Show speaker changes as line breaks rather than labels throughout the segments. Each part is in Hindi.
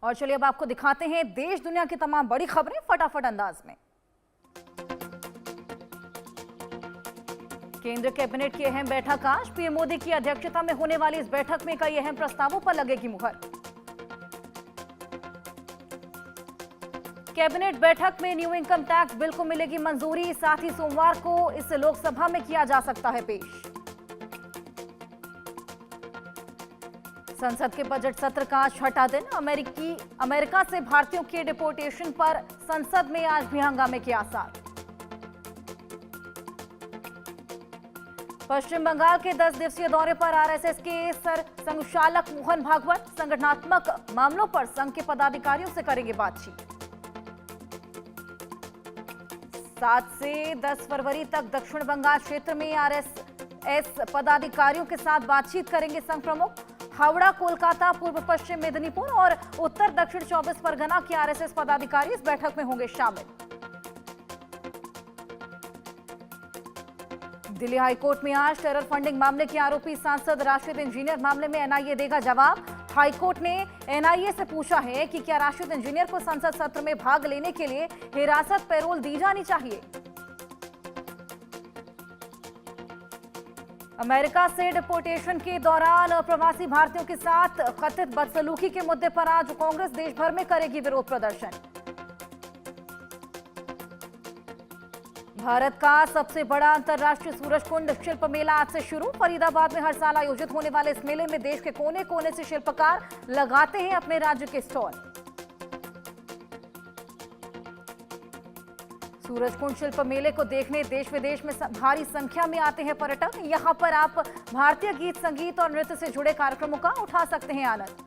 और चलिए अब आपको दिखाते हैं देश दुनिया की तमाम बड़ी खबरें फटाफट अंदाज में। केंद्र कैबिनेट की अहम बैठक आज, पीएम मोदी की अध्यक्षता में होने वाली इस बैठक में कई अहम प्रस्तावों पर लगेगी मुहर। कैबिनेट बैठक में न्यू इनकम टैक्स बिल को मिलेगी मंजूरी, साथ ही सोमवार को इसे लोकसभा में किया जा सकता है पेश। संसद के बजट सत्र का छठा दिन, अमेरिका से भारतीयों के डिपोर्टेशन पर संसद में आज भी हंगामे के आसार। पश्चिम बंगाल के 10 दिवसीय दौरे पर आरएसएस के संघचालक मोहन भागवत संगठनात्मक मामलों पर संघ के पदाधिकारियों से करेंगे बातचीत। 7 से 10 फरवरी तक दक्षिण बंगाल क्षेत्र में आरएसएस पदाधिकारियों के साथ बातचीत करेंगे संघ प्रमुख। हावड़ा, कोलकाता, पूर्व पश्चिम मेदिनीपुर और उत्तर दक्षिण 24 परगना के आरएसएस पदाधिकारी इस बैठक में होंगे शामिल। दिल्ली हाईकोर्ट में आज टेरर फंडिंग मामले के आरोपी सांसद राशिद इंजीनियर मामले में एनआईए देगा जवाब। हाईकोर्ट ने एनआईए से पूछा है कि क्या राशिद इंजीनियर को संसद सत्र में भाग लेने के लिए हिरासत पैरोल दी जानी चाहिए। अमेरिका से डिपोर्टेशन के दौरान प्रवासी भारतीयों के साथ कथित बदसलूकी के मुद्दे पर आज कांग्रेस देश भर में करेगी विरोध प्रदर्शन। भारत का सबसे बड़ा अंतर्राष्ट्रीय सूरजकुंड शिल्प मेला आज से शुरू। फरीदाबाद में हर साल आयोजित होने वाले इस मेले में देश के कोने कोने से शिल्पकार लगाते हैं अपने राज्य के स्टॉल। सूरजकुंड शिल्प मेले को देखने देश विदेश में भारी संख्या में आते हैं पर्यटक। यहां पर आप भारतीय गीत, संगीत और नृत्य से जुड़े कार्यक्रमों का उठा सकते हैं आनंद।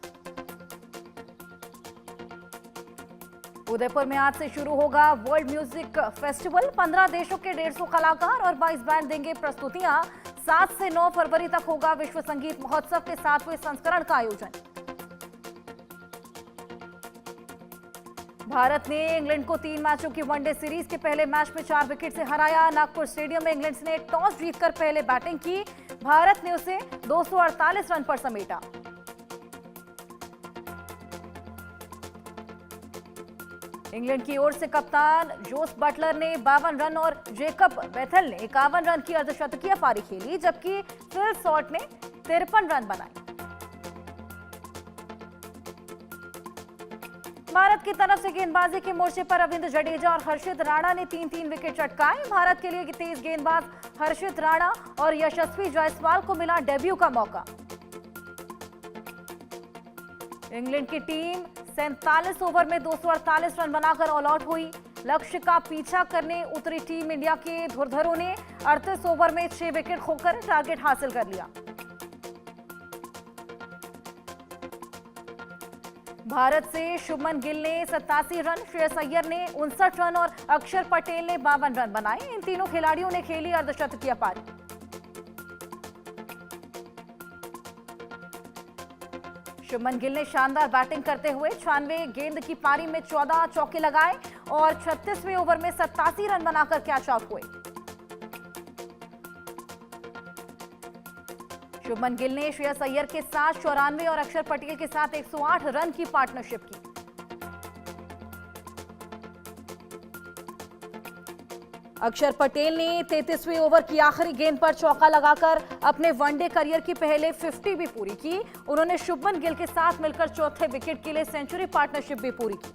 उदयपुर में आज से शुरू होगा वर्ल्ड म्यूजिक फेस्टिवल। 15 देशों के 150 कलाकार और 22 बैंड देंगे प्रस्तुतियां। 7 से 9 फरवरी तक होगा विश्व संगीत महोत्सव के 7वें संस्करण का आयोजन। भारत ने इंग्लैंड को 3 मैचों की वनडे सीरीज के पहले मैच में 4 विकेट से हराया। नागपुर स्टेडियम में इंग्लैंड ने टॉस जीतकर पहले बैटिंग की। भारत ने उसे 248 रन पर समेटा। इंग्लैंड की ओर से कप्तान जोस बटलर ने 52 रन और जेकब बेथेल ने 51 रन की अर्धशतकीय पारी खेली, जबकि फिल सॉल्ट ने 53 रन बनाए। भारत की तरफ से गेंदबाजी के मोर्चे पर रविंद्र जडेजा और हर्षित राणा ने 3-3 विकेट चटकाए। भारत के लिए तेज गेंदबाज हर्षित राणा और यशस्वी जायसवाल को मिला डेब्यू का मौका। इंग्लैंड की टीम 47 ओवर में 248 रन बनाकर ऑल आउट हुई। लक्ष्य का पीछा करने उतरी टीम इंडिया के धुरंधरों ने 38 ओवर में 6 विकेट खोकर टारगेट हासिल कर लिया। भारत से शुभमन गिल ने 87 रन, श्रेयस अय्यर ने 59 रन और अक्षर पटेल ने 52 रन बनाए। इन तीनों खिलाड़ियों ने खेली अर्धशतकीय पारी। शुभमन गिल ने शानदार बैटिंग करते हुए 96 गेंद की पारी में 14 चौके लगाए और 36वें ओवर में 87 रन बनाकर कैच आउट हुए। शुभमन गिल ने श्रेयस अय्यर के साथ 94 और अक्षर पटेल के साथ 108 रन की पार्टनरशिप की। अक्षर पटेल ने 33वें ओवर की आखिरी गेंद पर चौका लगाकर अपने वनडे करियर की पहले 50 भी पूरी की। उन्होंने शुभमन गिल के साथ मिलकर चौथे विकेट के लिए सेंचुरी पार्टनरशिप भी पूरी की।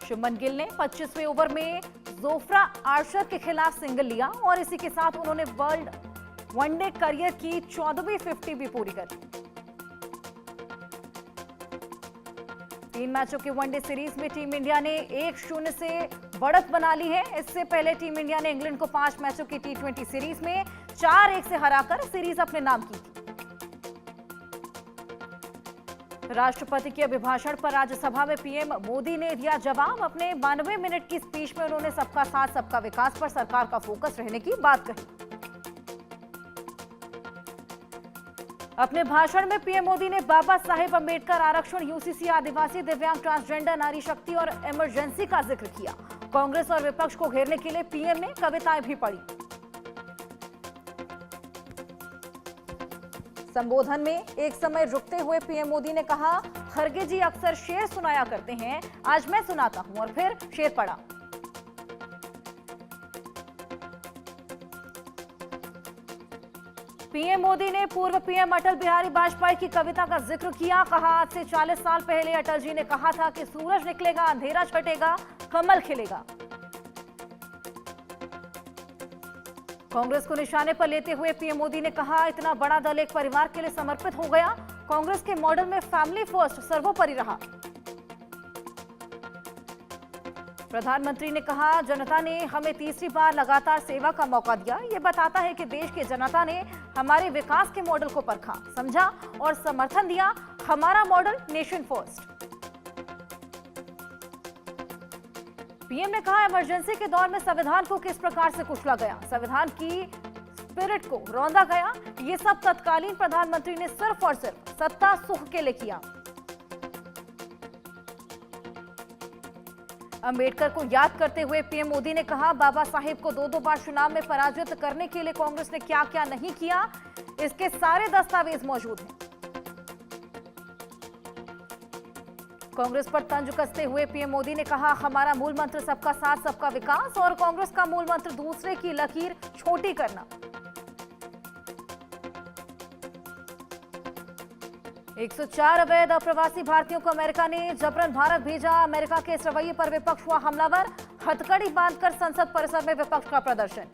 शुभमन गिल ने 25वें ओवर में जोफ्रा आर्चर के खिलाफ सिंगल लिया और इसी के साथ उन्होंने वर्ल्ड वनडे करियर की 14वीं 50 भी पूरी कर ली। 3 मैचों की वनडे सीरीज में टीम इंडिया ने 1-0 से बढ़त बना ली है। इससे पहले टीम इंडिया ने इंग्लैंड को 5 मैचों की T20 सीरीज में 4-1 से हराकर सीरीज अपने नाम की थी। राष्ट्रपति के अभिभाषण पर राज्यसभा में पीएम मोदी ने दिया जवाब। अपने 92 मिनट की स्पीच में उन्होंने सबका साथ सबका विकास पर सरकार का फोकस रहने की बात कही। अपने भाषण में पीएम मोदी ने बाबा साहेब अंबेडकर आरक्षण, यूसीसी, आदिवासी, दिव्यांग, ट्रांसजेंडर, नारी शक्ति और इमरजेंसी का जिक्र किया। कांग्रेस और विपक्ष को घेरने के लिए पीएम ने कविताएं भी पढ़ी। संबोधन में एक समय रुकते हुए पीएम मोदी ने कहा, खरगे जी अक्सर शेर सुनाया करते हैं, आज मैं सुनाता हूं, और फिर शेर पढ़ा। पीएम मोदी ने पूर्व पीएम अटल बिहारी वाजपेयी की कविता का जिक्र किया। कहा, आज से 40 साल पहले अटल जी ने कहा था कि सूरज निकलेगा, अंधेरा छटेगा, कमल खिलेगा। कांग्रेस को निशाने पर लेते हुए पीएम मोदी ने कहा, इतना बड़ा दल एक परिवार के लिए समर्पित हो गया। कांग्रेस के मॉडल में फैमिली फर्स्ट सर्वोपरि रहा। प्रधानमंत्री ने कहा, जनता ने हमें तीसरी बार लगातार सेवा का मौका दिया। ये बताता है कि देश की जनता ने हमारे विकास के मॉडल को परखा, समझा और समर्थन दिया। हमारा मॉडल नेशन फर्स्ट। पीएम ने कहा, इमरजेंसी के दौर में संविधान को किस प्रकार से कुचला गया, संविधान की स्पिरिट को रौंदा गया। ये सब तत्कालीन प्रधानमंत्री ने सिर्फ और सिर्फ सत्ता सुख के लिए किया। अंबेडकर को याद करते हुए पीएम मोदी ने कहा, बाबा साहेब को 2-2 बार चुनाव में पराजित करने के लिए कांग्रेस ने क्या क्या नहीं किया, इसके सारे दस्तावेज मौजूद हैं। कांग्रेस पर तंज कसते हुए पीएम मोदी ने कहा, हमारा मूल मंत्र सबका साथ सबका विकास और कांग्रेस का मूल मंत्र दूसरे की लकीर छोटी करना। 104 अवैध अप्रवासी भारतीयों को अमेरिका ने जबरन भारत भेजा। अमेरिका के इस रवैये पर विपक्ष हुआ हमलावर। हथकड़ी बांधकर संसद परिसर में विपक्ष का प्रदर्शन।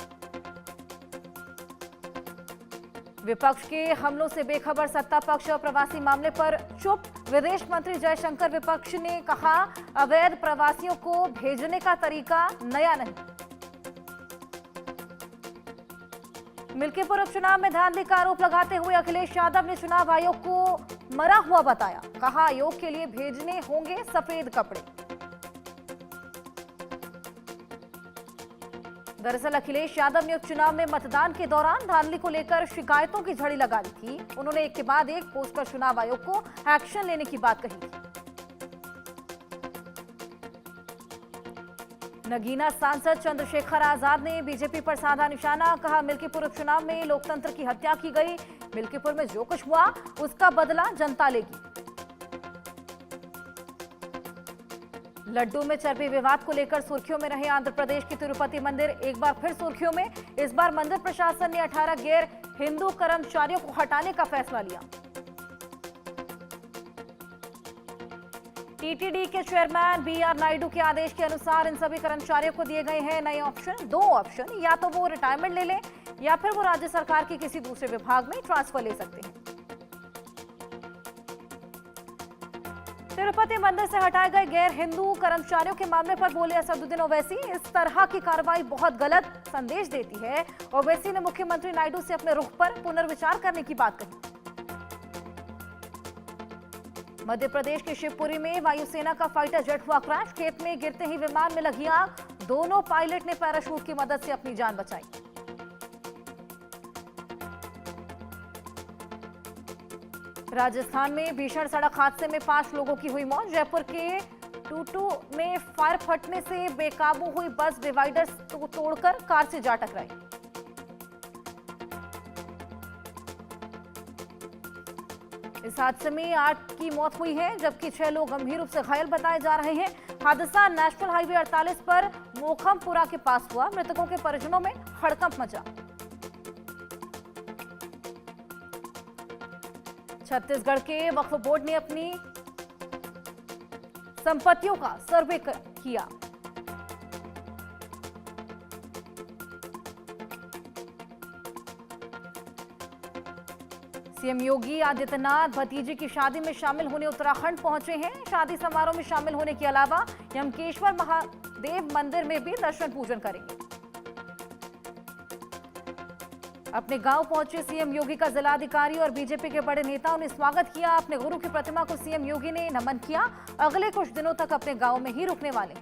विपक्ष के हमलों से बेखबर सत्ता पक्ष प्रवासी मामले पर चुप। विदेश मंत्री जयशंकर विपक्ष ने कहा, अवैध प्रवासियों को भेजने का तरीका नया नहीं। मिल्कीपुर उपचुनाव में धांधली का आरोप लगाते हुए अखिलेश यादव ने चुनाव आयोग को मरा हुआ बताया। कहा, आयोग के लिए भेजने होंगे सफेद कपड़े। दरअसल अखिलेश यादव ने उपचुनाव में मतदान के दौरान धांधली को लेकर शिकायतों की झड़ी लगा दी थी। उन्होंने एक के बाद एक पोस्ट कर चुनाव आयोग को एक्शन लेने की बात कही थी। नगीना सांसद चंद्रशेखर आजाद ने बीजेपी पर साधा निशाना। कहा, मिल्कीपुर उपचुनाव में लोकतंत्र की हत्या की गई। मिल्कीपुर में जो कुछ हुआ उसका बदला जनता लेगी। लड्डू में चर्बी विवाद को लेकर सुर्खियों में रहे आंध्र प्रदेश के तिरुपति मंदिर एक बार फिर सुर्खियों में। इस बार मंदिर प्रशासन ने 18 गैर हिंदू कर्मचारियों को हटाने का फैसला लिया। टीटीडी के चेयरमैन बीआर नायडू के आदेश के अनुसार इन सभी कर्मचारियों को दिए गए हैं नए ऑप्शन। 2 ऑप्शन, या तो वो रिटायरमेंट ले लें या फिर वो राज्य सरकार के किसी दूसरे विभाग में ट्रांसफर ले सकते हैं। तिरुपति मंदिर से हटाए गए गैर हिंदू कर्मचारियों के मामले पर बोले असदुद्दीन ओवैसी, इस तरह की कार्रवाई बहुत गलत संदेश देती है। ओवैसी ने मुख्यमंत्री नायडू से अपने रुख पर पुनर्विचार करने की बात कही। मध्य प्रदेश के शिवपुरी में वायुसेना का फाइटर जेट हुआ क्रैश। खेत में गिरते ही विमान में लगी आग। दोनों पायलट ने पैराशूट की मदद से अपनी जान बचाई। राजस्थान में भीषण सड़क हादसे में 5 लोगों की हुई मौत। जयपुर के टूटू में फायर फटने से बेकाबू हुई बस डिवाइडर तोड़कर कार से जा टकराई। इस हादसे में 8 की मौत हुई है, जबकि 6 लोग गंभीर रूप से घायल बताए जा रहे हैं। हादसा नेशनल हाईवे 48 पर मोखमपुरा के पास हुआ। मृतकों के परिजनों में हड़कंप मचा। छत्तीसगढ़ के वक्फ बोर्ड ने अपनी संपत्तियों का सर्वे किया। सीएम योगी आदित्यनाथ भतीजे की शादी में शामिल होने उत्तराखंड पहुंचे हैं। शादी समारोह में शामिल होने के अलावा यमकेश्वर महादेव मंदिर में भी दर्शन पूजन करेंगे। अपने गांव पहुंचे सीएम योगी का जिलाधिकारी और बीजेपी के बड़े नेताओं ने स्वागत किया। अपने गुरु की प्रतिमा को सीएम योगी ने नमन किया। अगले कुछ दिनों तक अपने गांव में ही रुकने वाले।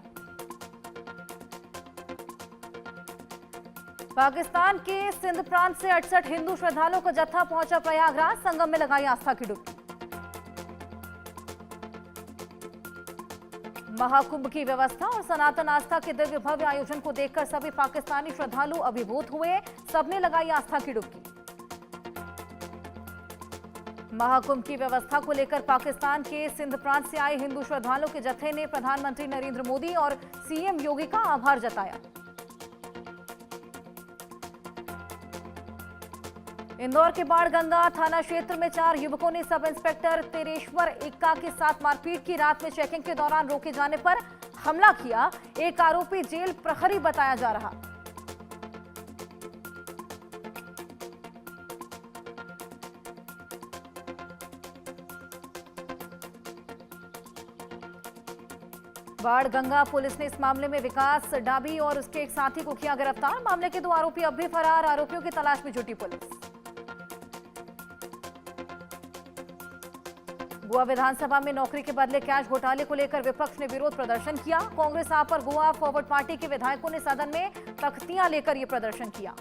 पाकिस्तान के सिंध प्रांत से 68 हिंदू श्रद्धालुओं का जत्था पहुंचा प्रयागराज। संगम में लगाई आस्था की डुबकी। महाकुंभ की व्यवस्था और सनातन आस्था के दिव्य भव्य आयोजन को देखकर सभी पाकिस्तानी श्रद्धालु अभिभूत हुए। सबने लगाई आस्था की डुबकी। महाकुंभ की व्यवस्था को लेकर पाकिस्तान के सिंध प्रांत से आए हिंदू श्रद्धालुओं के जत्थे ने प्रधानमंत्री नरेंद्र मोदी और सीएम योगी का आभार जताया। इंदौर के बाणगंगा थाना क्षेत्र में 4 युवकों ने सब इंस्पेक्टर तेरेश्वर इक्का के साथ मारपीट की। रात में चेकिंग के दौरान रोके जाने पर हमला किया। एक आरोपी जेल प्रहरी बताया जा रहा। बाणगंगा पुलिस ने इस मामले में विकास डाबी और उसके एक साथी को किया गिरफ्तार। मामले के 2 आरोपी अब भी फरार। आरोपियों की तलाश में जुटी पुलिस। गोवा विधानसभा में नौकरी के बदले कैश घोटाले को लेकर विपक्ष ने विरोध प्रदर्शन किया। कांग्रेस आप पर गोवा फॉरवर्ड पार्टी के विधायकों ने सदन में तख्तियां लेकर यह प्रदर्शन किया।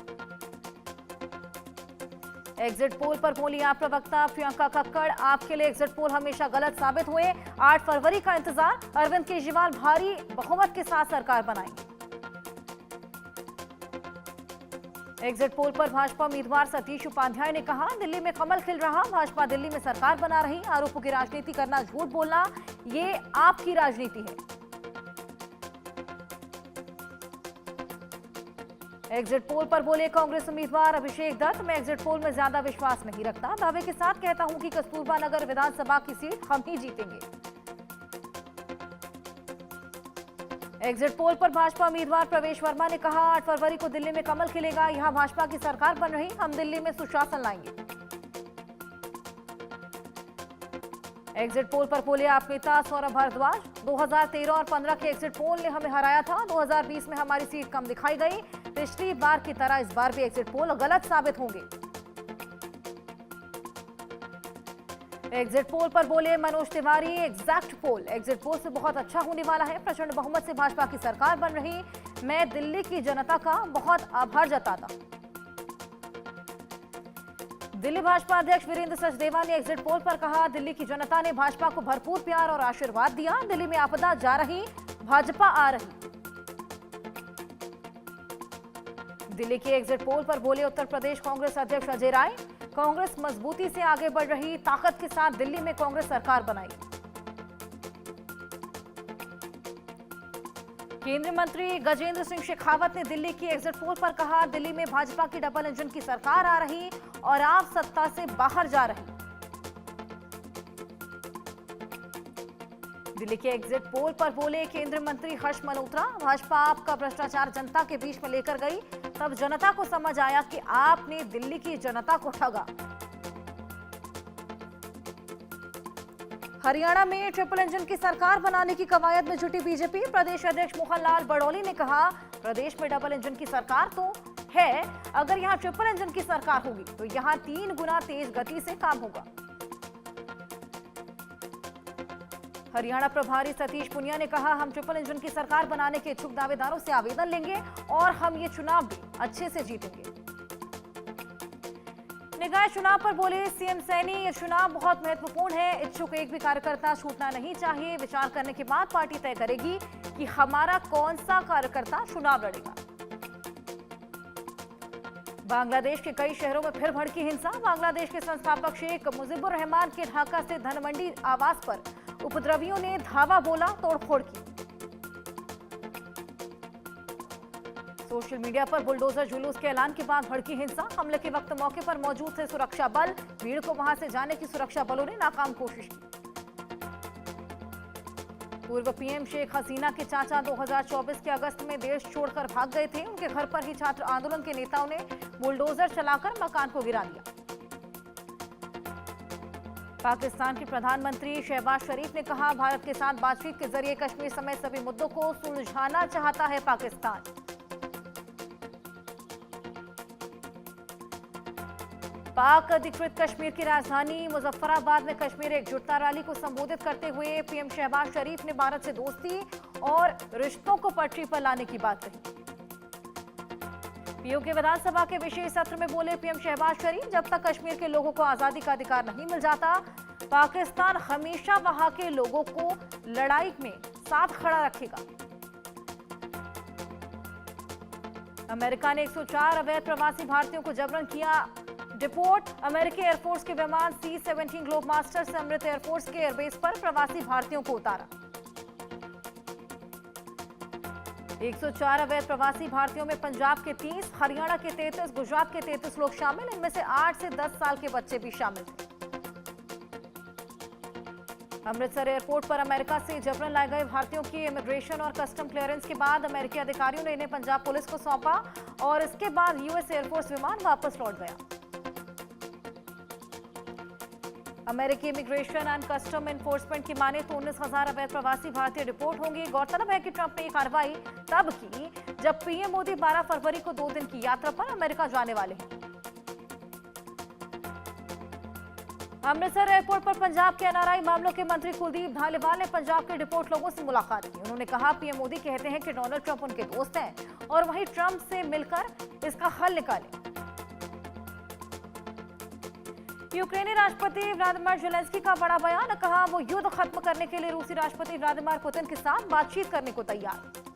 एग्जिट पोल पर बोली आप प्रवक्ता प्रियंका कक्कड़, आपके लिए एग्जिट पोल हमेशा गलत साबित हुए। 8 फरवरी का इंतजार। अरविंद केजरीवाल भारी बहुमत के साथ सरकार बनाएंगे। एग्जिट पोल पर भाजपा उम्मीदवार सतीश उपाध्याय ने कहा, दिल्ली में कमल खिल रहा, भाजपा दिल्ली में सरकार बना रही। आरोपों की राजनीति करना, झूठ बोलना, ये आपकी राजनीति है। एग्जिट पोल पर बोले कांग्रेस उम्मीदवार अभिषेक दत्त, मैं एग्जिट पोल में ज्यादा विश्वास नहीं रखता। दावे के साथ कहता हूं कि कस्तूरबा नगर विधानसभा की सीट हम ही जीतेंगे। एग्जिट पोल पर भाजपा उम्मीदवार प्रवेश वर्मा ने कहा, 8 फरवरी को दिल्ली में कमल खिलेगा, यहां भाजपा की सरकार बन रही, हम दिल्ली में सुशासन लाएंगे। एग्जिट पोल पर बोले आप नेता सौरभ भारद्वाज, 2013 और 15 के एग्जिट पोल ने हमें हराया था। 2020 में हमारी सीट कम दिखाई गई। पिछली बार की तरह इस बार भी एग्जिट पोल गलत साबित होंगे। एग्जिट पोल पर बोले मनोज तिवारी, एग्जैक्ट पोल एग्जिट पोल से बहुत अच्छा होने वाला है। प्रचंड बहुमत से भाजपा की सरकार बन रही, मैं दिल्ली की जनता का बहुत आभार जताता। दिल्ली भाजपा अध्यक्ष वीरेंद्र सचदेवा ने एग्जिट पोल पर कहा, दिल्ली की जनता ने भाजपा को भरपूर प्यार और आशीर्वाद दिया। दिल्ली में आपदा जा रही, भाजपा आ रही। दिल्ली के एग्जिट पोल पर बोले उत्तर प्रदेश कांग्रेस अध्यक्ष अजय राय, कांग्रेस मजबूती से आगे बढ़ रही, ताकत के साथ दिल्ली में कांग्रेस सरकार बनाई। केंद्रीय मंत्री गजेंद्र सिंह शेखावत ने दिल्ली की एग्जिट पोल पर कहा, दिल्ली में भाजपा की डबल इंजन की सरकार आ रही और आप सत्ता से बाहर जा रही। दिल्ली के एग्जिट पोल पर बोले केंद्रीय मंत्री हर्ष मल्होत्रा, भाजपा आपका भ्रष्टाचार जनता के बीच में लेकर गई, तब जनता को समझ आया कि आपने दिल्ली की जनता को ठगा। हरियाणा में ट्रिपल इंजन की सरकार बनाने की कवायद में जुटी बीजेपी। प्रदेश अध्यक्ष मोहनलाल बड़ौली ने कहा, प्रदेश में डबल इंजन की सरकार तो है, अगर यहां ट्रिपल इंजन की सरकार होगी तो यहां 3 गुना तेज गति से काम होगा। हरियाणा प्रभारी सतीश पुनिया ने कहा, हम ट्रिपल इंजन की सरकार बनाने के इच्छुक दावेदारों से आवेदन लेंगे और हम ये चुनाव भी अच्छे से जीतेंगे। निकाय चुनाव पर बोले सीएम सैनी, ये चुनाव बहुत महत्वपूर्ण है, इच्छुक एक भी कार्यकर्ता छूटना नहीं चाहिए। विचार करने के बाद पार्टी तय करेगी कि हमारा कौन सा कार्यकर्ता चुनाव लड़ेगा। बांग्लादेश के कई शहरों में फिर भड़की हिंसा। बांग्लादेश के संस्थापक शेख मुजीबुर रहमान के ढाका से धनमंडी आवास पर उपद्रवियों ने धावा बोला, तोड़फोड़ की। सोशल मीडिया पर बुलडोजर जुलूस के ऐलान के बाद भड़की हिंसा। हमले के वक्त मौके पर मौजूद थे सुरक्षा बल, भीड़ को वहां से जाने की सुरक्षा बलों ने नाकाम कोशिश की। पूर्व पीएम शेख हसीना के चाचा 2024 के अगस्त में देश छोड़कर भाग गए थे। उनके घर पर ही छात्र आंदोलन के नेताओं ने बुलडोजर चलाकर मकान को गिरा दिया। पाकिस्तान के प्रधानमंत्री शहबाज शरीफ ने कहा, भारत के साथ बातचीत के जरिए कश्मीर समेत सभी मुद्दों को सुलझाना चाहता है पाकिस्तान। पाक अधिकृत कश्मीर की राजधानी मुजफ्फराबाद में कश्मीर एकजुटता रैली को संबोधित करते हुए पीएम शहबाज शरीफ ने भारत से दोस्ती और रिश्तों को पटरी पर लाने की बात कही। पीओके विधानसभा के विशेष सत्र में बोले पीएम शहबाज शरीफ, जब तक कश्मीर के लोगों को आजादी का अधिकार नहीं मिल जाता, पाकिस्तान हमेशा वहां के लोगों को लड़ाई में साथ खड़ा रखेगा। अमेरिका ने 104 अवैध प्रवासी भारतीयों को जबरन किया डिपोर्ट अमेरिकी एयरफोर्स के विमान C-17 ग्लोब मास्टर से अमृत एयरफोर्स के एयरबेस पर प्रवासी भारतीयों को उतारा। 104 अवैध प्रवासी भारतीयों में पंजाब के 30, हरियाणा के 33, गुजरात के 33 लोग शामिल। इनमें से 8 से 10 साल के बच्चे भी शामिल थे। अमृतसर एयरपोर्ट पर अमेरिका से जबरन लाए गए भारतीयों की इमिग्रेशन और कस्टम क्लियरेंस के बाद अमेरिकी अधिकारियों ने इन्हें पंजाब पुलिस को सौंपा और इसके बाद यूएस एयरफोर्स विमान वापस लौट गया। अमेरिकी इमिग्रेशन एंड कस्टम एनफोर्समेंट की माने तो 19,000 अवैध प्रवासी भारतीय डिपोर्ट होंगे। गौरतलब है कि ट्रंप ने यह कार्रवाई तब की जब पीएम मोदी 12 फरवरी को 2 दिन की यात्रा पर अमेरिका जाने वाले हैं। अमृतसर एयरपोर्ट पर पंजाब के एनआरआई मामलों के मंत्री कुलदीप धालीवाल ने पंजाब के डिपोर्ट लोगों से मुलाकात की। उन्होंने कहा पीएम मोदी कहते हैं कि डोनाल्ड ट्रंप उनके दोस्त हैं और वहीं ट्रंप से मिलकर इसका हल निकालें। यूक्रेनी राष्ट्रपति व्लादिमीर ज़ेलेंस्की का बड़ा बयान, कहा वो युद्ध खत्म करने के लिए रूसी राष्ट्रपति व्लादिमीर पुतिन के साथ बातचीत करने को तैयार।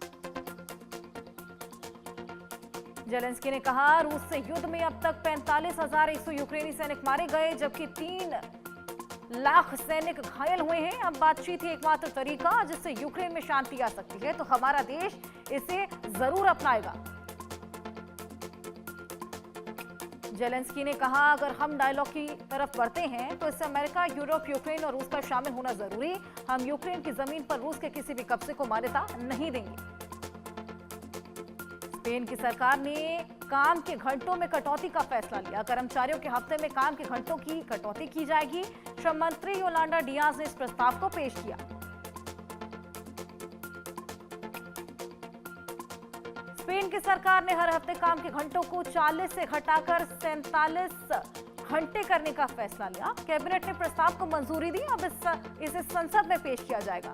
ज़ेलेंस्की ने कहा रूस से युद्ध में अब तक 45,100 यूक्रेनी सैनिक मारे गए जबकि 3 लाख सैनिक घायल हुए हैं। अब बातचीत ही एकमात्र तरीका जिससे यूक्रेन में शांति आ सकती है, तो हमारा देश इसे जरूर अपनाएगा। ज़ेलेंस्की ने कहा अगर हम डायलॉग की तरफ बढ़ते हैं तो इससे अमेरिका, यूरोप, यूक्रेन और रूस का शामिल होना जरूरी। हम यूक्रेन की जमीन पर रूस के किसी भी कब्जे को मान्यता नहीं देंगे। स्पेन की सरकार ने काम के घंटों में कटौती का फैसला लिया। कर्मचारियों के हफ्ते में काम के घंटों की कटौती की जाएगी। श्रम मंत्री योलांडा डियाज ने इस प्रस्ताव को पेश किया। स्पेन की सरकार ने हर हफ्ते काम के घंटों को 40 से घटाकर 47 घंटे करने का फैसला लिया। कैबिनेट ने प्रस्ताव को मंजूरी दी। अब इसे संसद में पेश किया जाएगा।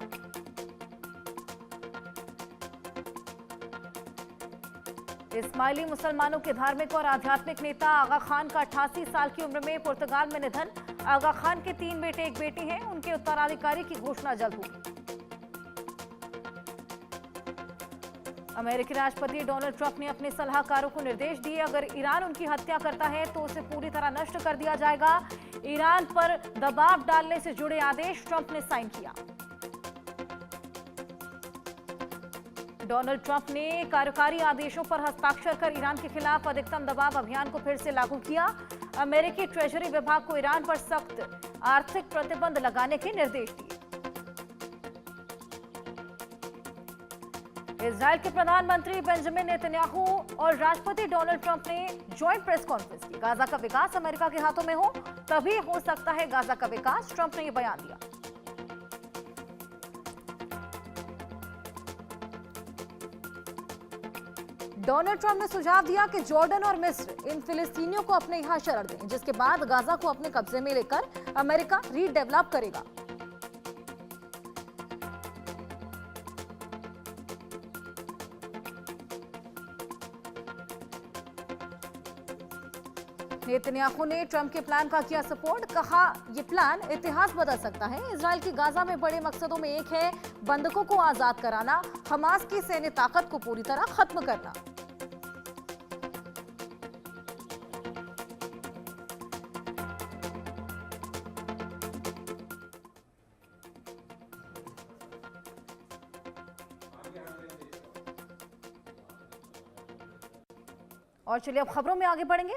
इस्माइली मुसलमानों के धार्मिक और आध्यात्मिक नेता आगा खान का 88 साल की उम्र में पुर्तगाल में निधन। आगा खान के 3 बेटे, 1 बेटी हैं। उनके उत्तराधिकारी की घोषणा जल्द होगी। अमेरिकी राष्ट्रपति डोनाल्ड ट्रंप ने अपने सलाहकारों को निर्देश दिए अगर ईरान उनकी हत्या करता है तो उसे पूरी तरह नष्ट कर दिया जाएगा। ईरान पर दबाव डालने से जुड़े आदेश ट्रंप ने साइन किया। डोनाल्ड ट्रंप ने कार्यकारी आदेशों पर हस्ताक्षर कर ईरान के खिलाफ अधिकतम दबाव अभियान को फिर से लागू किया। अमेरिकी ट्रेजरी विभाग को ईरान पर सख्त आर्थिक प्रतिबंध लगाने के निर्देश दिए। इजराइल के प्रधानमंत्री बेंजामिन नेतन्याहू और राष्ट्रपति डोनाल्ड ट्रंप ने ज्वाइंट प्रेस कॉन्फ्रेंस की। गाजा का विकास अमेरिका के हाथों में हो तभी हो सकता है गाजा का विकास, ट्रंप ने यह बयान दिया। डोनाल्ड ट्रंप ने सुझाव दिया कि जॉर्डन और मिस्र इन फिलिस्तीनियों को अपने यहां शरण दें, जिसके बाद गाजा को अपने कब्जे में लेकर अमेरिका रीडेवलप करेगा। नेतन्याहू ने ट्रंप के प्लान का किया सपोर्ट, कहा यह प्लान इतिहास बदल सकता है। इजराइल की गाजा में बड़े मकसदों में एक है बंधकों को आजाद कराना, हमास की सैन्य ताकत को पूरी तरह खत्म करना। और चलिए अब खबरों में आगे बढ़ेंगे।